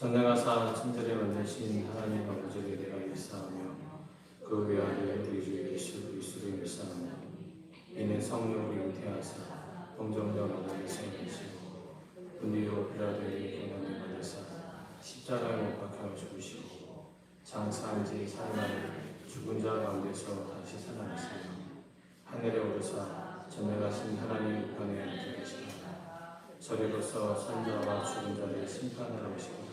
전능하사 천지를 만드신 하나님 아버지를 내가 믿사오며 그 외아들 우리 주 예수 그리스도를 믿사오며 이는 성령으로 잉태하사 동정녀 마다를 세우시고 분리로 빌라도에게 고난을 받으사 십자가에 못 박혀 죽으시고 장사한 지 3일 죽은 자 가운데서 다시 살아나시며 하늘에 오르사 전능하신 하나님 우편에 앉으시다. 저리로서 산자와 죽은 자를 심판하러 오시고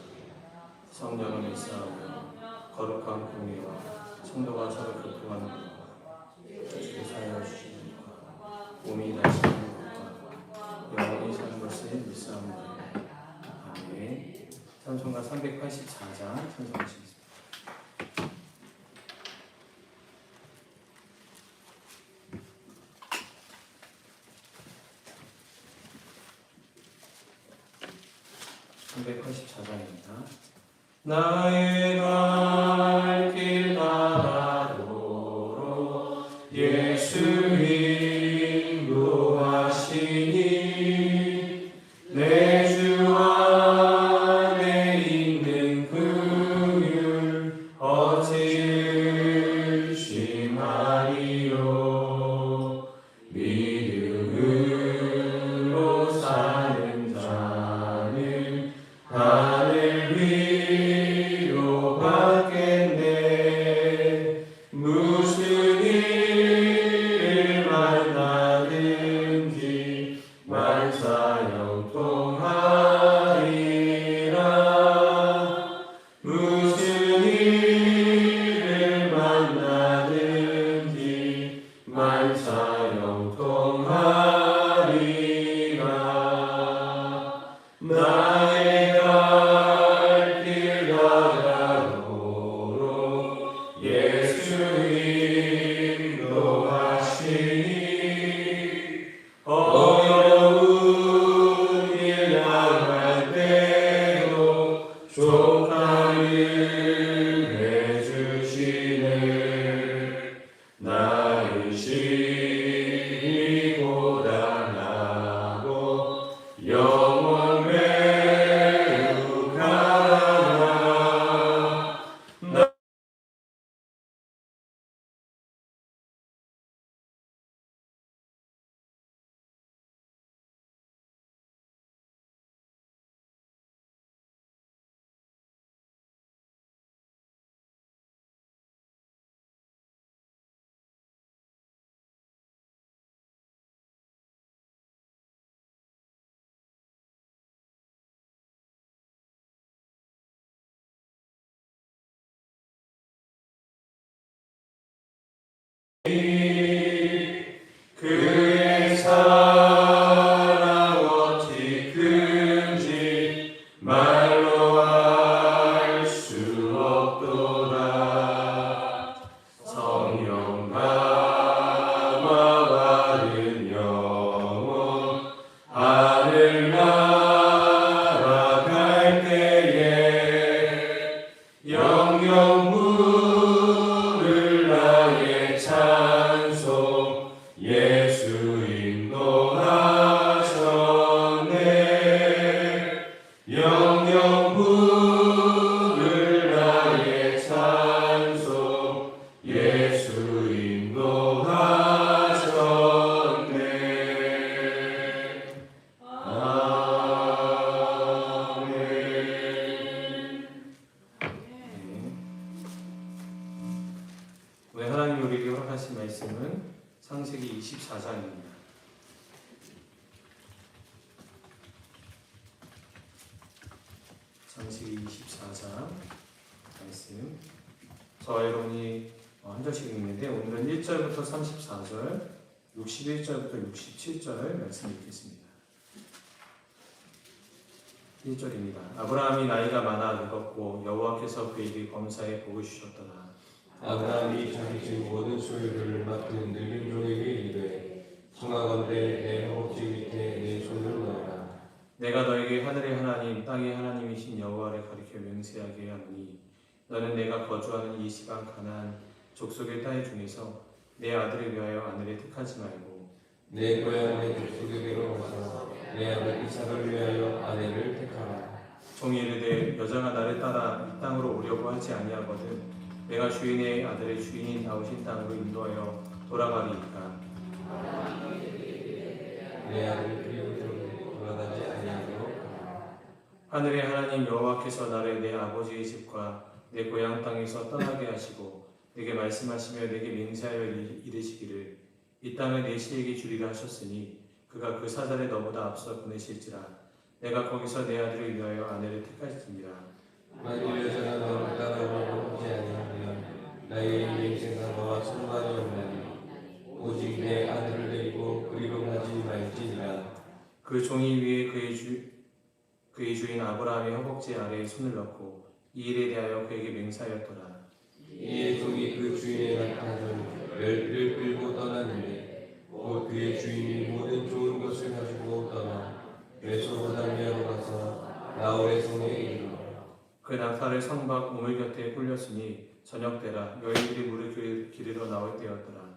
성령을 믿사오며 거룩한 공의와 성도가 서로 교통하는 것과 주께 사하여 주시는 것과 몸이 다시는 것과 영원히 사는 것을 믿사옵나이다. 아멘. 찬송가 384장 찬송하시겠습니다. 나의 갈 길 따라도록 예수 인도하시니 내 주 안에 있는 긍휼 어찌 의심하리요. 믿음으로 사는 자는 하늘 위로 받겠네. 무슨 일을 만나든지 만사형통하리라. 무슨 일을 만나든지 만사형통하리라. 나의 갈 길 가다도록 예수 인도하시니 어려운 일 나갈 때도 족하를 해주시네. 나의 심히 고단하고 영원 매우 가라. 그의 사랑 어찌 큰지 말로 알 수 없도다. 성령 감화받은 영혼 하늘 날아갈 때에 영영 부를 나의 찬송 예수 인도하셨네. 영영 부를 나의 찬송 예수 인도하셨네. 아멘. 오늘 하나님 우리에게 허락하신 말씀은 창세기 24장입니다. 창세기 24장 말씀. 저와 여러분이 한 절씩 읽는데 오늘은 1절부터 34절, 61절부터 67절 말씀 읽겠습니다. 1절입니다. 아브라함이 나이가 많아 늙었고 여호와께서 그에게 범사에 복을 주셨더라. 아브라함이 자기 집 모든 소유를 맡은 늙은 종에게 이르되 청하건대 내 허벅지 밑에 내 손을 넣어라. 내가 너에게 하늘의 하나님 땅의 하나님이신 여호와를 가리켜 맹세하게 하노니 너는 내가 거주하는 이 시간 가나안 족속의 딸 중에서 내 아들을 위하여 아내를 택하지 말고 내 고향 내 족속에게로 가서 내 아들 이삭을 위하여 아내를 택하라. 종이 이르되 여자가 나를 따라 이 땅으로 오려고 하지 아니하거든 내가 주인의 아들의 주인이 나오신 땅으로 인도하여 돌아가리이까. 내 아들 그리고 돌아가지 아니하도록 하늘의 하나님 여호와께서 나를 내 아버지의 집과 내 고향 땅에서 떠나게 하시고 내게 말씀하시며 내게 맹세하여 이르시기를 이 땅을 내 씨에게 주리라 하셨으니 그가 그 사자를 너보다 앞서 보내실지라 내가 거기서 내 아들을 위하여 아내를 택할지니라. 만일 여자가 너를 따라오려고 하지 아니하면 나의 맹세가 너와 상관이 없나니 오직 내 아들을 데리고 그리로 가지 말지니라. 그 종이 위에 그의 주인 아브라함의 허벅지 아래에 손을 넣고 이 일에 대하여 그에게 맹세하였더라. 이에 종이 그 주인의 나타나서 열을 끌고 떠났는데 곧 그의 주인이 모든 좋은 것을 가지고 떠나 메소포타미아로 가서 나홀의 성에 이르러 그 낙타를 성박 우물 곁에 굴렸으니 저녁 때라 여인들이 물을 기르러 나올 때였더라.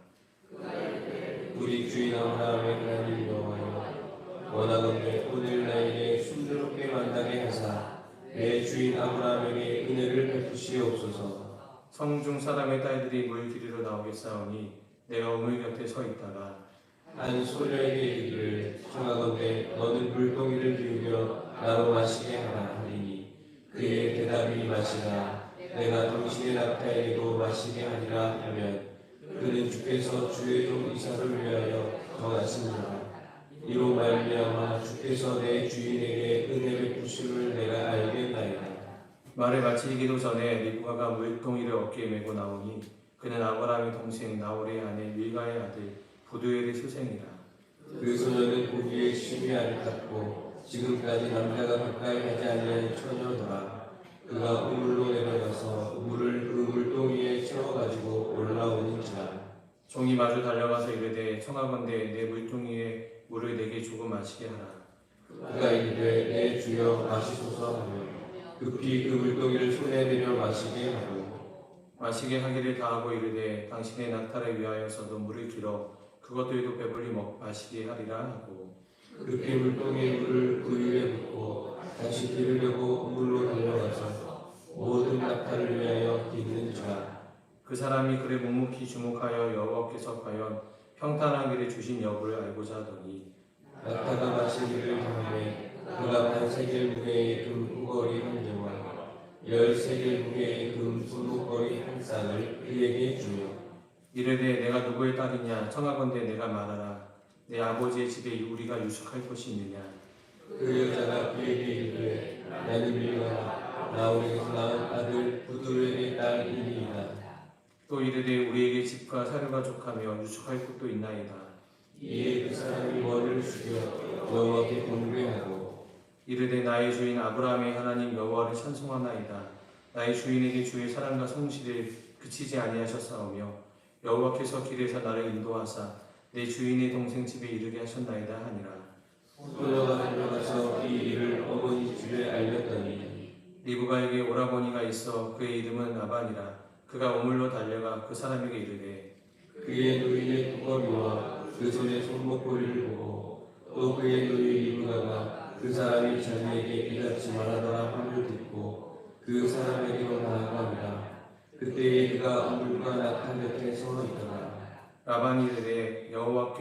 우리 주인 아브라함의 하나님 여호와여 원하건대 오늘 나에게 순조롭게 만나게 하사 내 주인 아브라함에게 은혜를 베푸시옵소서. 성중 사람의 딸들이 물 기르러 나오겠사오니 내가 우물 곁에 서 있다가 한 소녀에게 이르기를 청하건대 너는 물동이를 비우며 나로 마시게 하라 하리니 그의 대답이 마시라 내가 당신의 낙타에게도 마시게 하리라 하면 그는 주께서 주의 종 이삭을 위하여 정하시니라. 이로 말미암아 주께서 내 주인에게 은혜 베푸심을 내가 알겠나이다. 말을 마치기도 전에 리브가가 물동이를 어깨에 메고 나오니 그는 아브라함의 동생 나홀의 아내 밀가의 아들 부두엘의 수생이라. 그 소녀는 보기에 심히 아름답고 지금까지 남자가 가까이 하지 아니한 처녀더라. 그가 우물로 내려가서 물을 그 물동이에 채워가지고 올라오는지라. 종이 마주 달려가서 이르되 청하건대 내 물동이에 물을 내게 조금 마시게 하라. 그가 이르되 내 주여 마시소서 하며 급히 그 물동이를 손에 들여 마시게 하고 마시게 하기를 다하고 이르되 당신의 낙타를 위하여서도 물을 길어 그것들도 배불리 마시게 하리라 하고 급히 물동이의 물을 그 위에 붓고 다시 기르려고 우물로 달려가서 모든 낙타를 위하여 깃는지라. 그 사람이 그를 묵묵히 주목하여 여호와께서 과연 평탄하기를 주신 여부를 알고자 하더니 낙타가 마시기를 다음에 그가 반 세겔 무게의 금 후걸이 한 개와 10세겔 무게의 금 손목걸이 한 쌍을 그에게 주며 이르되 내가 누구의 딸이냐 청하건대 내가 말하라 내 아버지의 집에 우리가 유숙할 곳이 있느냐. 그 여자가 그에게 이르되 나는 밀가라 나홀에게서 낳은 아들 부두엘의 딸이니이다. 또 이르되 우리에게 집과 사료가 족하며 유숙할 곳도 있나이다. 이에 그 사람이 머리를 숙여 여호와께 공배하고 이르되 나의 주인 아브라함의 하나님 여호와를 찬송하나이다. 나의 주인에게 주의 사랑과 성실을 그치지 아니하셨사오며 여호와께서 길에서 나를 인도하사 내 주인의 동생 집에 이르게 하셨나이다 하니라. 소녀가 달려가서 이 일을 어머니 집에 알렸더니 리브가에게 오라버니가 있어 그의 이름은 라반이라. 그가 우물로 달려가 그 사람에게 이르되 그의 누이의 두꺼비와 그 손의 손목걸이를 보고 또 그의 누이 리브가가 그 사람이 자기에게 이같이 말하더라 함을 듣고 그 사람에게로 나아갑니다. 그때에 그가 우물과 낙타 곁에 서 있더라. 라반이 이르되 여호와께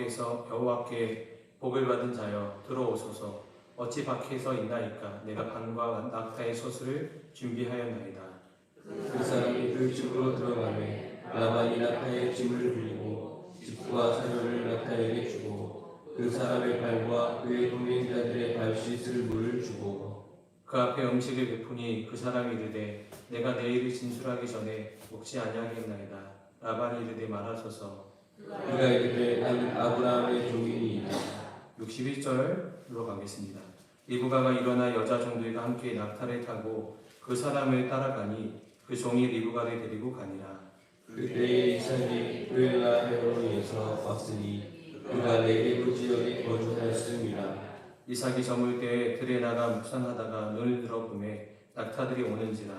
복을 받은 자여 들어오소서. 어찌 밖에서 있나이까. 내가 방과 낙타의 소스를 준비하였나이다. 그 사람이 그 집으로 들어가매 라반이 낙타의 짐을 빌리고 집과 사료를 낙타에게 주고 그 사람의 발과 그의 동행자들의 발 씻을 물을 주고 그 앞에 음식을 베푸니 그 사람이 이르되 내가 내일을 진술하기 전에 먹지 아니하겠나이다. 라반이 이르되 말하소서. 그가 이르되 나는 아브라함의 종이니이다. 61절로 가겠습니다. 리브가가 일어나 여자 종들과 함께 낙타를 타고 그 사람을 따라가니 그 종이 리브가를 데리고 가니라. 그때에 이삭이 브엘라 헤브론에서 왔으니 그가 네게부 지역에 거주하였습니다. 이삭이 저물 때에 들에 나가 묵상하다가 눈을 들어 보매 낙타들이 오는지라.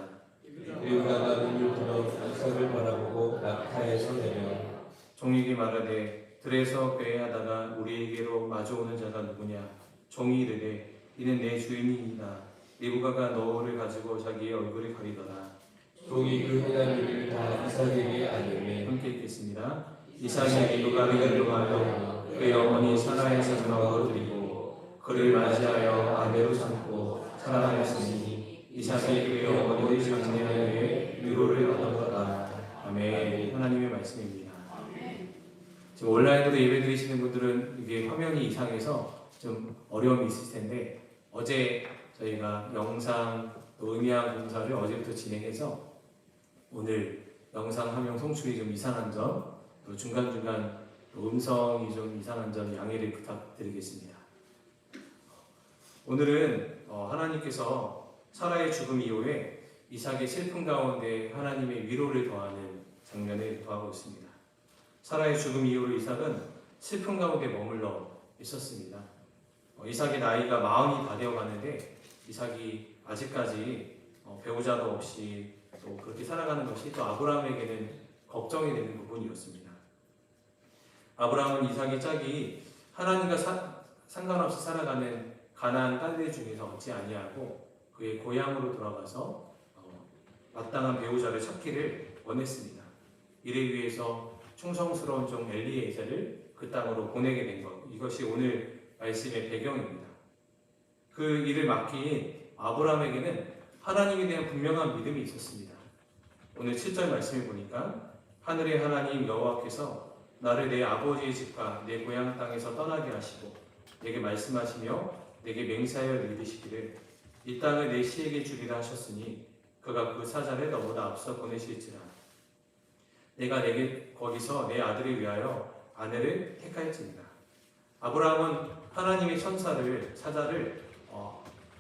리브가가 눈을 들어 이삭을 바라보고 낙타에서 내려 종에게 말하되 들에서 배회하다가 우리에게로 마주오는 자가 누구냐. 종이 이르되 이는 내 주인이니이다. 리브가가 너를 가지고 자기의 얼굴을 가리더라. 종이 그 행한 일을 다 이삭에게 알리매 함께 읽겠습니다. 이삭이 리브가를 인도하여 그 영혼이 사라의 생명으로 드리고 그를 맞이하여 아내로 삼고 사랑하였으니 이삭이 그 영혼을 장래하기 위해 위로를 얻었다. 아멘. 하나님의 말씀입니다. 지금 온라인으로 예배 드리시는 분들은 이게 화면이 이상해서 좀 어려움이 있을 텐데 어제 저희가 영상 또 음향 공사를 어제부터 진행해서 오늘 영상 화면 송출이 좀 이상한 점, 또 중간중간 또 음성이 좀 이상한 점 양해를 부탁드리겠습니다. 오늘은 하나님께서 사라의 죽음 이후에 이삭의 슬픔 가운데 하나님의 위로를 더하는 장면을 더하고 있습니다. 사라의 죽음 이후로 이삭은 슬픔 가운데 머물러 있었습니다. 이삭의 나이가 40이 다 되어 가는데 이삭이 아직까지 배우자도 없이 또 그렇게 살아가는 것이 또 아브라함에게는 걱정이 되는 부분이었습니다. 아브라함은 이삭의 짝이 하나님과 상관없이 살아가는 가나안 딸들 중에서 얻지 아니하고 그의 고향으로 돌아가서 마땅한 배우자를 찾기를 원했습니다. 이를 위해서 충성스러운 종 엘리에셀을 그 땅으로 보내게 된 것, 이것이 오늘 말씀의 배경입니다. 그 일을 맡긴 아브라함에게는 하나님에 대한 분명한 믿음이 있었습니다. 오늘 7절 말씀을 보니까 하늘의 하나님 여호와께서 나를 내 아버지의 집과 내 고향 땅에서 떠나게 하시고 내게 말씀하시며 내게 맹세하여 이르시기를 이 땅을 내 씨에게 주리라 하셨으니 그가 그 사자를 너보다 앞서 보내실지라. 내가 내게 거기서 내 아들을 위하여 아내를 택할지니라. 아브라함은 하나님의 사자를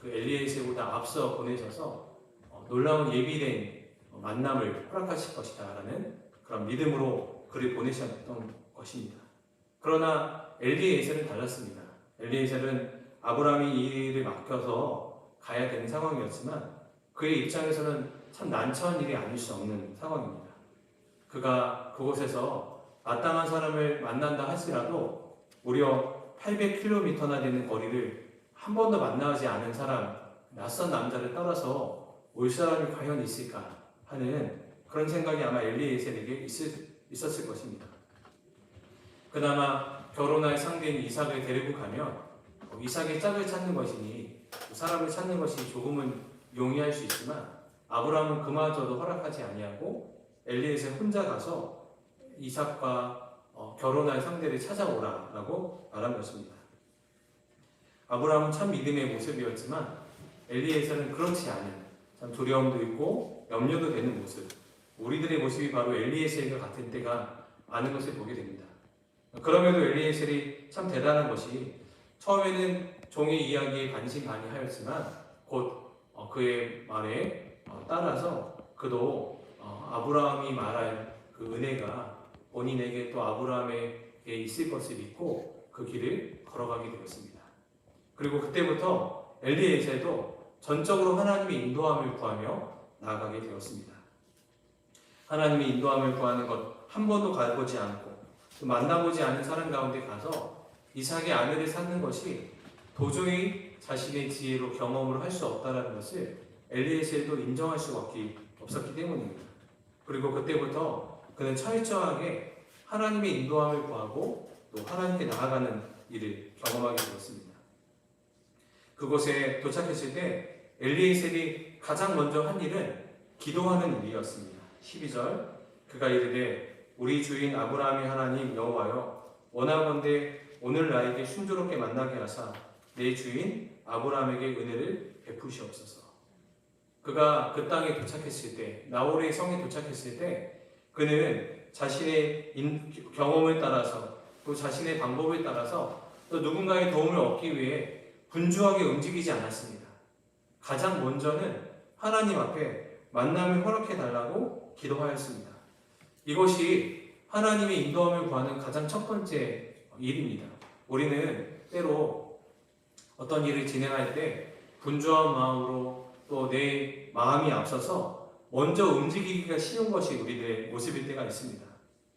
그 엘리에셀보다 앞서 보내셔서 놀라운 예비된 만남을 허락하실 것이다 라는 그런 믿음으로 그를 보내셨던 것입니다. 그러나 엘리에셀은 달랐습니다. 엘리에셀은 아브라함이 이 일을 맡겨서 가야 되는 상황이었지만 그의 입장에서는 참 난처한 일이 아닐 수 없는 상황입니다. 그가 그곳에서 마땅한 사람을 만난다 할지라도 무려 800km나 되는 거리를 한 번도 만나지 않은 사람, 낯선 남자를 따라서 올 사람이 과연 있을까 하는 그런 생각이 아마 엘리에셀에게 있었을 것입니다. 그나마 결혼할 상대인 이삭을 데리고 가면 이삭의 짝을 찾는 것이니 사람을 찾는 것이 조금은 용이할 수 있지만 아브라함은 그마저도 허락하지 아니하고 엘리에셀 혼자 가서 이삭과 결혼할 상대를 찾아오라라고 말한 것입니다. 아브라함은 참 믿음의 모습이었지만 엘리에셀은 그렇지 않은 참 두려움도 있고 염려도 되는 모습, 우리들의 모습이 바로 엘리에셀과 같은 때가 많은 것을 보게 됩니다. 그럼에도 엘리에셀이 참 대단한 것이 처음에는 종의 이야기에 반신반의하였지만 곧 그의 말에 따라서 그도 아브라함이 말한 그 은혜가 본인에게 또 아브라함에게 있을 것을 믿고 그 길을 걸어가게 되었습니다. 그리고 그때부터 엘리에셀도 전적으로 하나님의 인도함을 구하며 나아가게 되었습니다. 하나님의 인도함을 구하는 것 한 번도 가보지 않고 또 만나보지 않은 사람 가운데 가서 이삭의 아내를 찾는 것이 도저히 자신의 지혜로 경험을 할 수 없다는 것을 엘리에셀도 인정할 수밖에 없었기 때문입니다. 그리고 그때부터 그는 철저하게 하나님의 인도함을 구하고 또 하나님께 나아가는 일을 경험하게 되었습니다. 그곳에 도착했을 때 엘리에셀이 가장 먼저 한 일은 기도하는 일이었습니다. 12절 그가 이르되 우리 주인 아브라함의 하나님 여호와여 원하건대 오늘 나에게 순조롭게 만나게 하사 내 주인 아브라함에게 은혜를 베푸시옵소서. 그가 그 땅에 도착했을 때 나홀의 성에 도착했을 때 그는 자신의 경험을 따라서 또 자신의 방법을 따라서 또 누군가의 도움을 얻기 위해 분주하게 움직이지 않았습니다. 가장 먼저는 하나님 앞에 만남을 허락해 달라고 기도하였습니다. 이것이 하나님의 인도함을 구하는 가장 첫 번째 일입니다. 우리는 때로 어떤 일을 진행할 때 분주한 마음으로 또 내 마음이 앞서서 먼저 움직이기가 쉬운 것이 우리들의 모습일 때가 있습니다.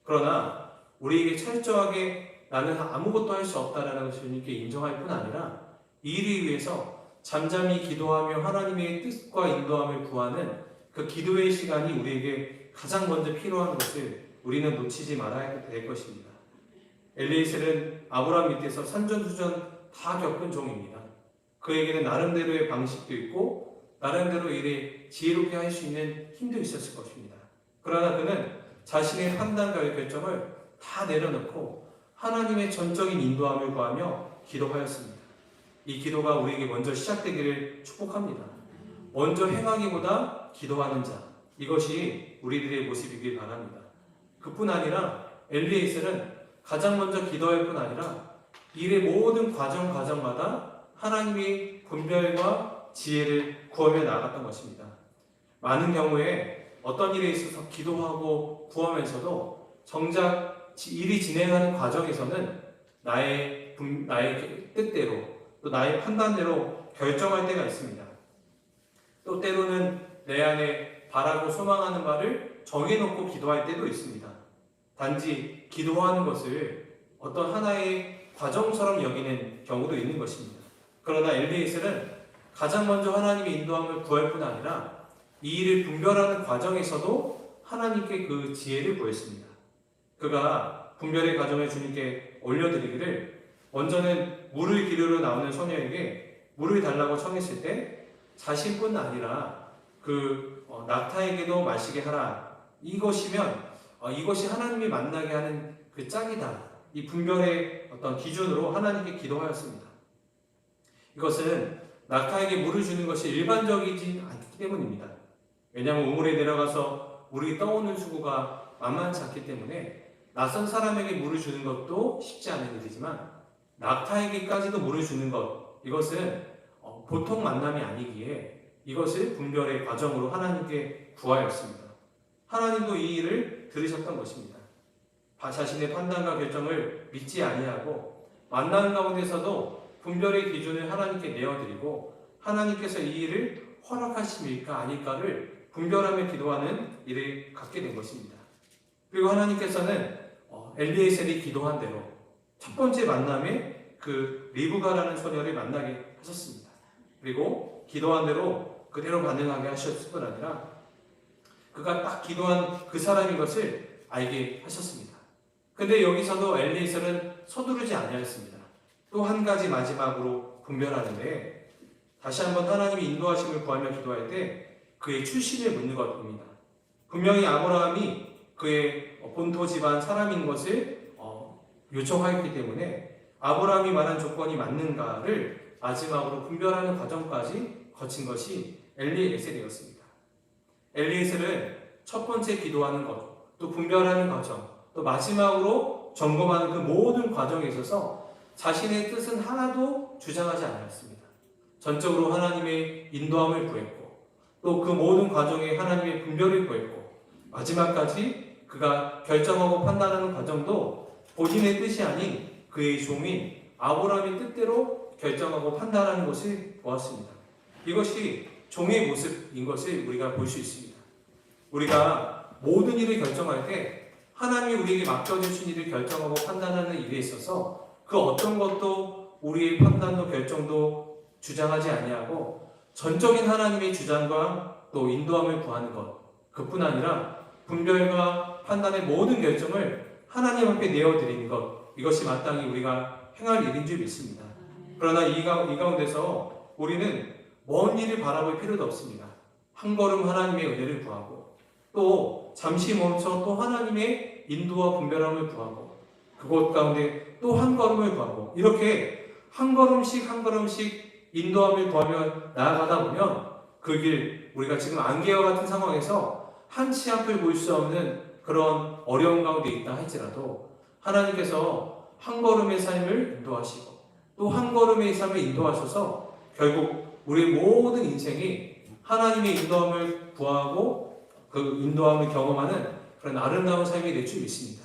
그러나 우리에게 철저하게 나는 아무것도 할 수 없다라는 것을 주님께 인정할 뿐 아니라 이 일을 위해서 잠잠히 기도하며 하나님의 뜻과 인도함을 구하는 그 기도의 시간이 우리에게 가장 먼저 필요한 것을 우리는 놓치지 말아야 될 것입니다. 엘리에셀은 아브라함 밑에서 산전수전 다 겪은 종입니다. 그에게는 나름대로의 방식도 있고 나름대로 일에 지혜롭게 할 수 있는 힘도 있었을 것입니다. 그러나 그는 자신의 판단과 결정을 다 내려놓고 하나님의 전적인 인도함을 구하며 기도하였습니다. 이 기도가 우리에게 먼저 시작되기를 축복합니다. 먼저 행하기보다 기도하는 자, 이것이 우리들의 모습이길 바랍니다. 그뿐 아니라 엘리에셀은 가장 먼저 기도할 뿐 아니라 일의 모든 과정마다 하나님의 분별과 지혜를 구하며 나아갔던 것입니다. 많은 경우에 어떤 일에 있어서 기도하고 구하면서도 정작 일이 진행하는 과정에서는 나의 뜻대로 또 나의 판단대로 결정할 때가 있습니다. 또 때로는 내 안에 바라고 소망하는 바를 정해놓고 기도할 때도 있습니다. 단지 기도하는 것을 어떤 하나의 과정처럼 여기는 경우도 있는 것입니다. 그러나 엘리에셀은 가장 먼저 하나님의 인도함을 구할 뿐 아니라 이 일을 분별하는 과정에서도 하나님께 그 지혜를 구했습니다. 그가 분별의 과정을 주님께 올려드리기를 먼저는 물을 기르러 나오는 소녀에게 물을 달라고 청했을 때 자신뿐 아니라 그 낙타에게도 마시게 하라. 이것이 하나님이 만나게 하는 그 짝이다. 이 분별의 어떤 기준으로 하나님께 기도하였습니다. 이것은 낙타에게 물을 주는 것이 일반적이지 않기 때문입니다. 왜냐하면 우물에 내려가서 물이 떠오는 수고가 만만치 않기 때문에 낯선 사람에게 물을 주는 것도 쉽지 않은 일이지만 낙타에게까지도 물을 주는 것, 이것은 보통 만남이 아니기에 이것을 분별의 과정으로 하나님께 구하였습니다. 하나님도 이 일을 들으셨던 것입니다. 자신의 판단과 결정을 믿지 아니하고 만나는 가운데서도 분별의 기준을 하나님께 내어드리고 하나님께서 이 일을 허락하심일까 아닐까를 분별하며 기도하는 일을 갖게 된 것입니다. 그리고 하나님께서는 엘리에셀이 기도한 대로 첫 번째 만남에 그 리브가라는 소녀를 만나게 하셨습니다. 그리고 기도한 대로 그대로 반응하게 하셨을 뿐 아니라 그가 딱 기도한 그 사람인 것을 알게 하셨습니다. 근데 여기서도 엘리에셀은 서두르지 아니하였습니다. 또 한 가지 마지막으로 분별하는데 다시 한번 하나님의 인도하심을 구하며 기도할 때 그의 출신을 묻는 것입니다. 분명히 아브라함이 그의 본토 집안 사람인 것을 요청하였기 때문에 아브라함이 말한 조건이 맞는가를 마지막으로 분별하는 과정까지 거친 것이 엘리에셀이었습니다. 엘리에셀은 첫 번째 기도하는 것, 또 분별하는 과정, 또 마지막으로 점검하는 그 모든 과정에 있어서 자신의 뜻은 하나도 주장하지 않았습니다. 전적으로 하나님의 인도함을 구했고 또 그 모든 과정에 하나님의 분별을 구했고 마지막까지 그가 결정하고 판단하는 과정도 본인의 뜻이 아닌 그의 종인 아브라함의 뜻대로 결정하고 판단하는 것을 보았습니다. 이것이 종의 모습인 것을 우리가 볼 수 있습니다. 우리가 모든 일을 결정할 때 하나님이 우리에게 맡겨주신 일을 결정하고 판단하는 일에 있어서 그 어떤 것도 우리의 판단도 결정도 주장하지 아니하고 전적인 하나님의 주장과 또 인도함을 구하는 것, 그뿐 아니라 분별과 판단의 모든 결정을 하나님 앞에 내어드리는 것, 이것이 마땅히 우리가 행할 일인 줄 믿습니다. 그러나 이 가운데서 우리는 먼 일을 바라볼 필요도 없습니다. 한 걸음 하나님의 은혜를 구하고 또 잠시 멈춰 또 하나님의 인도와 분별함을 구하고 그곳 가운데 또 한 걸음을 구하고 이렇게 한 걸음씩 인도함을 구하며 나아가다 보면 그 길, 우리가 지금 안개와 같은 상황에서 한 치 앞을 볼 수 없는 그런 어려운 가운데 있다 할지라도 하나님께서 한 걸음의 삶을 인도하시고 또 한 걸음의 삶을 인도하셔서 결국 우리의 모든 인생이 하나님의 인도함을 구하고 그 인도함을 경험하는 그런 아름다운 삶이 될 줄 믿습니다.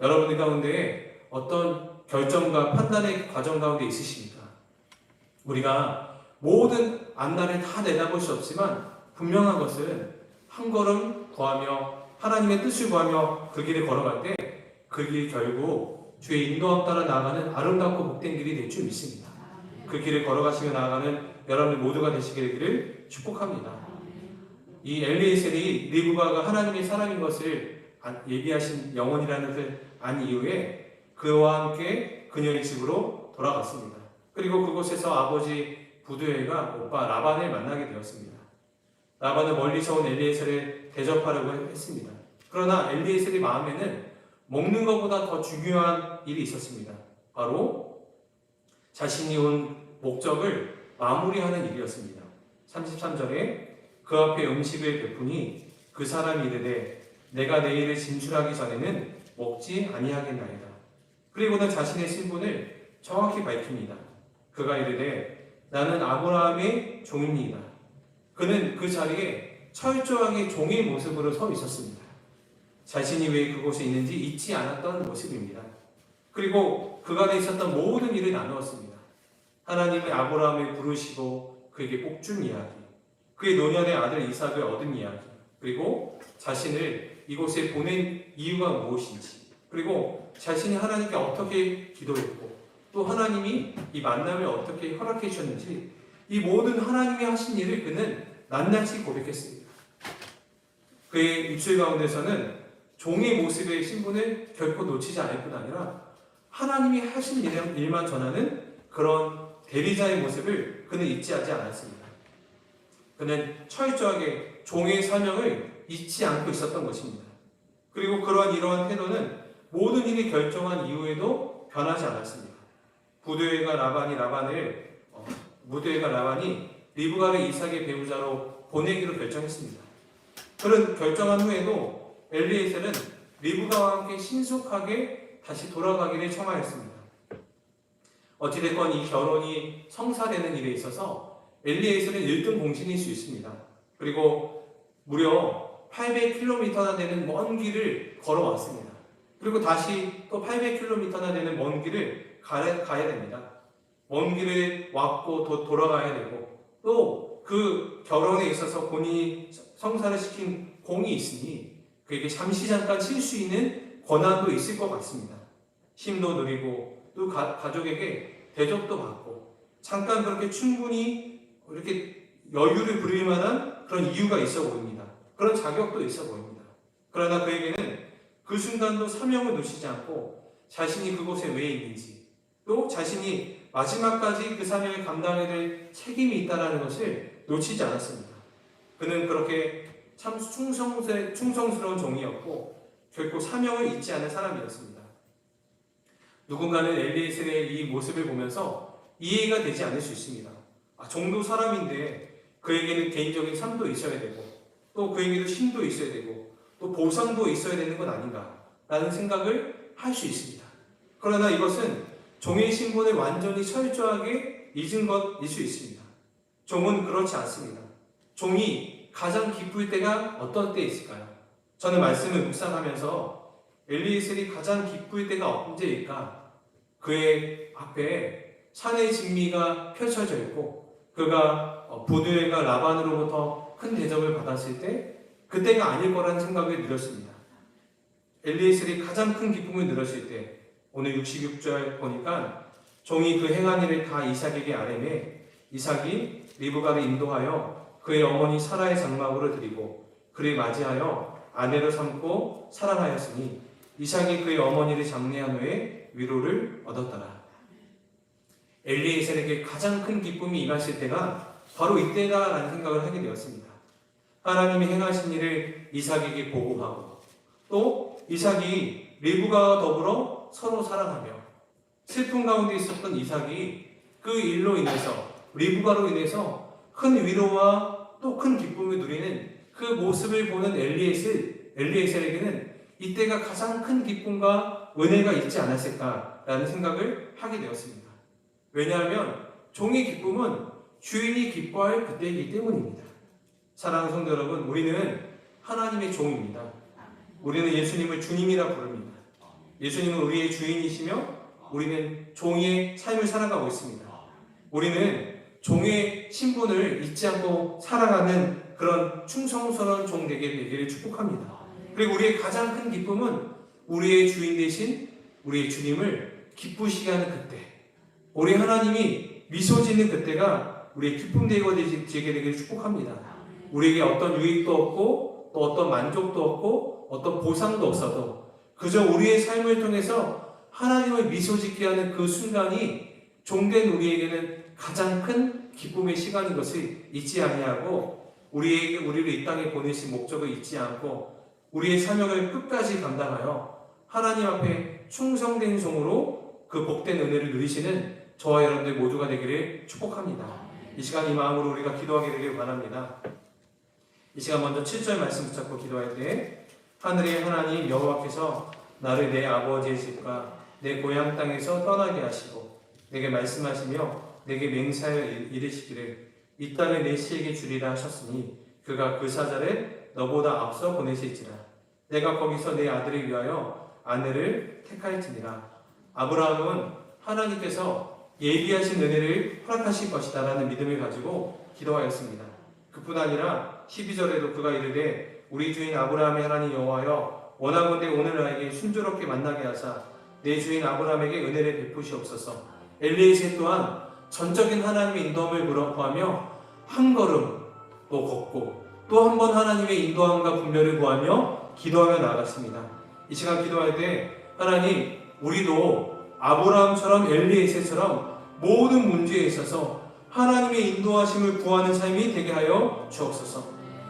여러분들 가운데 어떤 결정과 판단의 과정 가운데 있으십니까? 우리가 모든 앞날을 다 내다볼 수 없지만 분명한 것은 한 걸음 구하며 하나님의 뜻을 구하며 그 길을 걸어갈 때 그 길이 결국 주의 인도함 따라 나아가는 아름답고 복된 길이 될 줄 믿습니다. 그 길을 걸어가시며 나아가는 여러분들 모두가 되시기를 축복합니다. 이 엘리에셀이 리브가가 하나님의 사람인 것을 예비하신 영혼이라는 것을 안 이후에 그와 함께 그녀의 집으로 돌아갔습니다. 그리고 그곳에서 아버지 부두엘과 오빠 라반을 만나게 되었습니다. 라반은 멀리서 온 엘리에셀을 대접하려고 했습니다. 그러나 엘리에셀의 마음에는 먹는 것보다 더 중요한 일이 있었습니다. 바로 자신이 온 목적을 마무리하는 일이었습니다. 33절에 그 앞에 음식을 베푸니 그 사람이 이르되 내가 내일을 진출하기 전에는 먹지 아니하겠나이다. 그리고는 자신의 신분을 정확히 밝힙니다. 그가 이르되 나는 아브라함의 종입니다. 그는 그 자리에 철저하게 종의 모습으로 서 있었습니다. 자신이 왜 그곳에 있는지 잊지 않았던 모습입니다. 그리고 그간에 있었던 모든 일을 나누었습니다. 하나님의 아브라함을 부르시고 그에게 복 준 이야기, 그의 노년의 아들 이삭을 얻은 이야기, 그리고 자신을 이곳에 보낸 이유가 무엇인지, 그리고 자신이 하나님께 어떻게 기도했고 또 하나님이 이 만남을 어떻게 허락해 주셨는지, 이 모든 하나님이 하신 일을 그는 낱낱이 고백했습니다. 그의 입술 가운데서는 종의 모습의 신분을 결코 놓치지 않을 뿐 아니라 하나님이 하신 일만 전하는 그런 대리자의 모습을 그는 잊지 않았습니다. 그는 철저하게 종의 사명을 잊지 않고 있었던 것입니다. 그리고 이러한 태도는 모든 일이 결정한 이후에도 변하지 않았습니다. 부두엘과 라반이 리브가를 이삭의 배우자로 보내기로 결정했습니다. 그런 결정한 후에도 엘리에셀은 리브가와 함께 신속하게 다시 돌아가기를 청하였습니다. 어찌됐건 이 결혼이 성사되는 일에 있어서 엘리에셀은 1등 공신일 수 있습니다. 그리고 무려 800km나 되는 먼 길을 걸어왔습니다. 그리고 다시 또 800km나 되는 먼 길을 가야 됩니다. 먼 길을 왔고 또 돌아가야 되고, 또 그 결혼에 있어서 본인이 성사를 시킨 공이 있으니 그에게 잠깐 쉴 수 있는 권한도 있을 것 같습니다. 힘도 누리고 또 가족에게 대접도 받고 잠깐 그렇게 충분히 이렇게 여유를 부릴 만한 그런 이유가 있어 보입니다. 그런 자격도 있어 보입니다. 그러나 그에게는 그 순간도 사명을 놓치지 않고 자신이 그곳에 왜 있는지, 또 자신이 마지막까지 그 사명을 감당해야 될 책임이 있다는 것을 놓치지 않았습니다. 그는 그렇게 참 충성스러운 종이었고 결코 사명을 잊지 않은 사람이었습니다. 누군가는 엘리에셀의 이 모습을 보면서 이해가 되지 않을 수 있습니다. 종도 사람인데 그에게는 개인적인 삶도 있어야 되고 또 그에게도 힘도 있어야 되고 또 보상도 있어야 되는 건 아닌가 라는 생각을 할 수 있습니다. 그러나 이것은 종의 신분을 완전히 철저하게 잊은 것일 수 있습니다. 종은 그렇지 않습니다. 종이 가장 기쁠 때가 어떤 때 있을까요? 저는 말씀을 묵상하면서 엘리에셀이 가장 기쁠 때가 언제일까? 그의 앞에 산의 진미가 펼쳐져 있고 그가 부두엘과 라반으로부터 큰 대접을 받았을 때 그때가 아닐 거라는 생각을 들었습니다. 엘리에셀이 가장 큰 기쁨을 누렸을 때, 오늘 66절 보니까 종이 그 행한 일을 다 이삭에게 아뢰매 이삭이 리브가를 인도하여 그의 어머니 사라의 장막으로 드리고 그를 맞이하여 아내로 삼고 사랑하였으니 이삭이 그의 어머니를 장례한 후에 위로를 얻었더라. 엘리에셀에게 가장 큰 기쁨이 임했을 때가 바로 이때다라는 생각을 하게 되었습니다. 하나님이 행하신 일을 이삭에게 보고하고 또 이삭이 리브가와 더불어 서로 사랑하며 슬픔 가운데 있었던 이삭이 그 일로 인해서 리브가로 인해서 큰 위로와 또 큰 기쁨을 누리는 그 모습을 보는 엘리에셀에게는 이때가 가장 큰 기쁨과 은혜가 있지 않았을까라는 생각을 하게 되었습니다. 왜냐하면 종의 기쁨은 주인이 기뻐할 그때이기 때문입니다. 사랑하는 성도 여러분, 우리는 하나님의 종입니다. 우리는 예수님을 주님이라 부릅니다. 예수님은 우리의 주인이시며 우리는 종의 삶을 살아가고 있습니다. 우리는 종의 신분을 잊지 않고 살아가는 그런 충성스러운 종 되기를 축복합니다. 그리고 우리의 가장 큰 기쁨은 우리의 주인 되신 우리의 주님을 기쁘시게 하는 그때, 우리 하나님이 미소 짓는 그때가 우리의 기쁨 대가 되게 되기를 축복합니다. 우리에게 어떤 유익도 없고 또 어떤 만족도 없고 어떤 보상도 없어도 그저 우리의 삶을 통해서 하나님을 미소 짓게 하는 그 순간이 종된 우리에게는 가장 큰 기쁨의 시간인 것을 잊지 아니하고 우리를 이 땅에 보내신 목적을 잊지 않고 우리의 사명을 끝까지 감당하여 하나님 앞에 충성된 종으로 그 복된 은혜를 누리시는 저와 여러분들 모두가 되기를 축복합니다. 이 시간 이 마음으로 우리가 기도하게 되길 바랍니다. 이 시간 먼저 7절 말씀 붙잡고 기도할 때 하늘의 하나님 여호와께서 나를 내 아버지의 집과 내 고향 땅에서 떠나게 하시고 내게 말씀하시며 내게 맹세하여 이르시기를 이 땅을 내 씨에게 주리라 하셨으니 그가 그 사자를 너보다 앞서 보내실지라 내가 거기서 내 아들을 위하여 아내를 택할지니라. 아브라함은 하나님께서 예비하신 은혜를 허락하실 것이다 라는 믿음을 가지고 기도하였습니다. 그뿐 아니라 12절에도 그가 이르되 우리 주인 아브라함의 하나님 여호와여 원하건대 오늘 나에게 순조롭게 만나게 하사 내 주인 아브라함에게 은혜를 베푸시옵소서. 엘리에셀 또한 전적인 하나님의 인도함을 구하며 한 걸음 또 걷고 또 한 번 하나님의 인도함과 분별을 구하며 기도하며 나아갔습니다. 이 시간 기도할 때 하나님 우리도 아브라함처럼 엘리에셀처럼 모든 문제에 있어서 하나님의 인도하심을 구하는 삶이 되게 하여 주옵소서.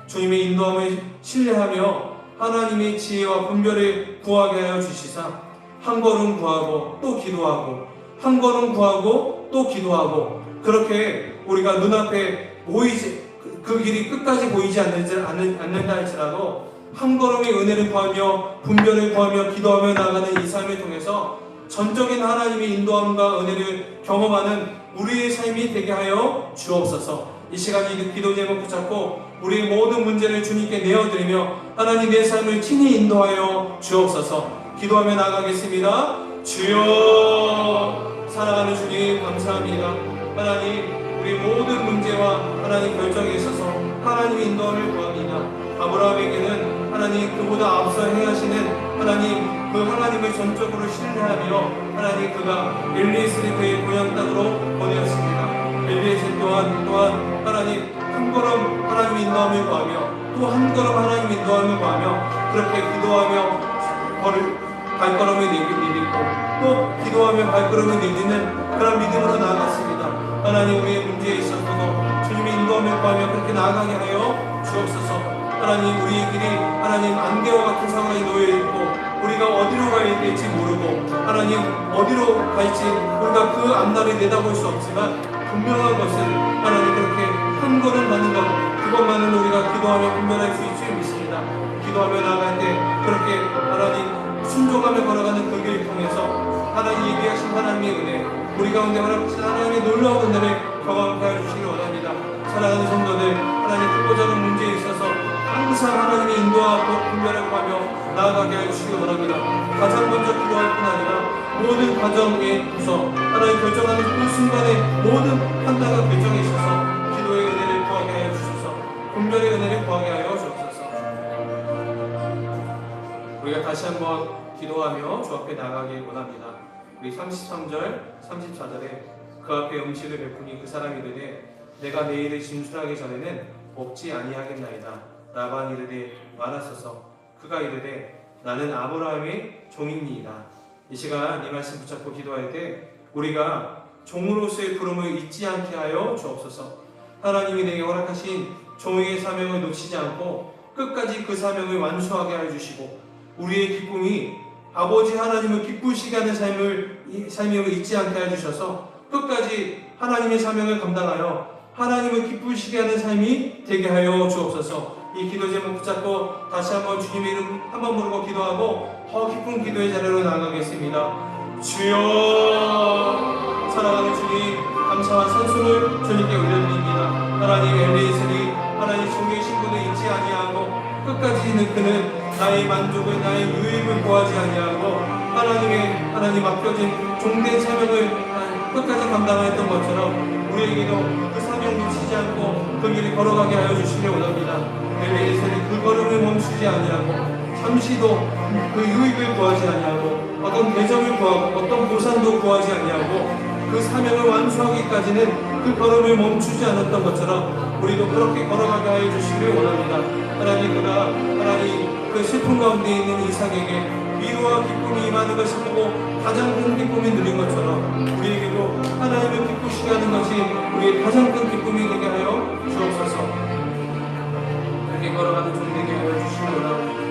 주님의 인도함을 신뢰하며 하나님의 지혜와 분별을 구하게 하여 주시사 한 걸음 구하고 또 기도하고 한 걸음 구하고 또 기도하고 그렇게 우리가 눈앞에 보이지 그 길이 끝까지 보이지 않는다 할지라도 한 걸음의 은혜를 구하며 분별을 구하며 기도하며 나아가는 이 삶을 통해서 전적인 하나님의 인도함과 은혜를 경험하는 우리의 삶이 되게 하여 주옵소서. 이 시간 이 기도 제목 붙잡고 우리의 모든 문제를 주님께 내어드리며 하나님 내 삶을 친히 인도하여 주옵소서. 기도하며 나가겠습니다. 주여 사랑하는 주님 감사합니다. 하나님 우리 모든 문제와 하나님 결정에 있어서 하나님의 인도함을 구합니다. 아브라함에게는 하나님 그보다 앞서 행하시는 하나님 그 하나님을 전적으로 신뢰하며 하나님 그가 엘리에셀을 그의 고향 땅으로 보내었습니다. 엘리에셀 또한 하나님 한 걸음 하나님의 인도함을 구하며 또 한 걸음 하나님의 인도함을 구하며 그렇게 기도하며 발걸음을 내딛고 또 기도하며 발걸음을 내딛는 그런 믿음으로 나아갔습니다. 하나님 우리의 문제에 있어서도 주님의 인도함을 구하며 그렇게 나아가게 하여 주옵소서. 하나님 우리의 길이 하나님 안개와 같은 상황에 놓여있고 우리가 어디로 가야 될지 모르고 하나님 어디로 갈지 우리가 그 앞날을 내다볼 수 없지만 분명한 것은 하나님 그렇게 한 걸음 가는 것 그것만은 우리가 기도하며 분별할 수 있을 줄 믿습니다. 기도하며 나아갈 때 그렇게 하나님 순종하며 걸어가는 그 길을 통해서 하나님 예비하신 하나님의 은혜 우리 가운데 허락하신 하나님의 놀라운 은혜를 경험하게 해주시기 원합니다. 사랑하는 성도들 하나님 크고 작은 문제에 있어서 항상 하나님의 인도와 분별을 구하며 나아가게 해주시기 원합니다. 가장 먼저 기도할 뿐 아니라 모든 과정의 구성 하나님 결정하는 그 순간에 모든 판단과 결정에 있어서 기도의 은혜를 구하게 하여 주셔서 분별의 은혜를 구하게 하여 주옵소서. 우리가 다시 한번 기도하며 주 앞에 나가길 원합니다. 우리 33절 34절에 그 앞에 음식을 베푸니 그 사람이 이르되 내가 내 일을 진술하기 전에는 먹지 아니하겠나이다. 라반 이르되 말하소서. 그가 이르되 나는 아브라함의 종이니이다. 이 시간 이 말씀 붙잡고 기도할 때 우리가 종으로서의 부름을 잊지 않게 하여 주옵소서. 하나님이 내게 허락하신 종의 사명을 놓치지 않고 끝까지 그 사명을 완수하게 하여 주시고 우리의 기쁨이 아버지 하나님을 기쁘시게 하는 삶을 잊지 않게 하여 주셔서 끝까지 하나님의 사명을 감당하여 하나님을 기쁘시게 하는 삶이 되게 하여 주옵소서. 이 기도 제목 붙잡고 다시 한번 주님의 이름 한번 부르고 기도하고 더 깊은 기도의 자리로 나아가겠습니다. 주여 사랑하는 주님 감사와 찬송을 주님께 올려드립니다. 하나님 엘리에셀이 하나님 종의 신분을 잊지 아니하고 끝까지 있는 그는 나의 만족을 나의 유익을 구하지 아니하고 하나님 맡겨진 종된 사명을 끝까지 감당하였던 것처럼 우리에게도 그 사명을 놓치지 않고 그 길을 걸어가게 하여 주시기 원합니다. 엘리에셀이 그 걸음을 멈추지 아니하고 잠시도 그 유익을 구하지 아니하고 어떤 대접을 구하고 어떤 보상도 구하지 아니하고 그 사명을 완수하기까지는 그 걸음을 멈추지 않았던 것처럼 우리도 그렇게 걸어가게 하여 주시기를 원합니다. 하나님, 그가 하나님 그 슬픔 가운데 있는 이삭에게 위로와 기쁨이 임하는 것을 보고 가장 큰 기쁨이 누린 것처럼 우리에게도 하나님을 기쁘시게 하는 것이 우리의 가장 큰 기쁨이 되게 하여 주옵소서. 이렇게 걸어가는 종 되게 하여 주시기 원합니다.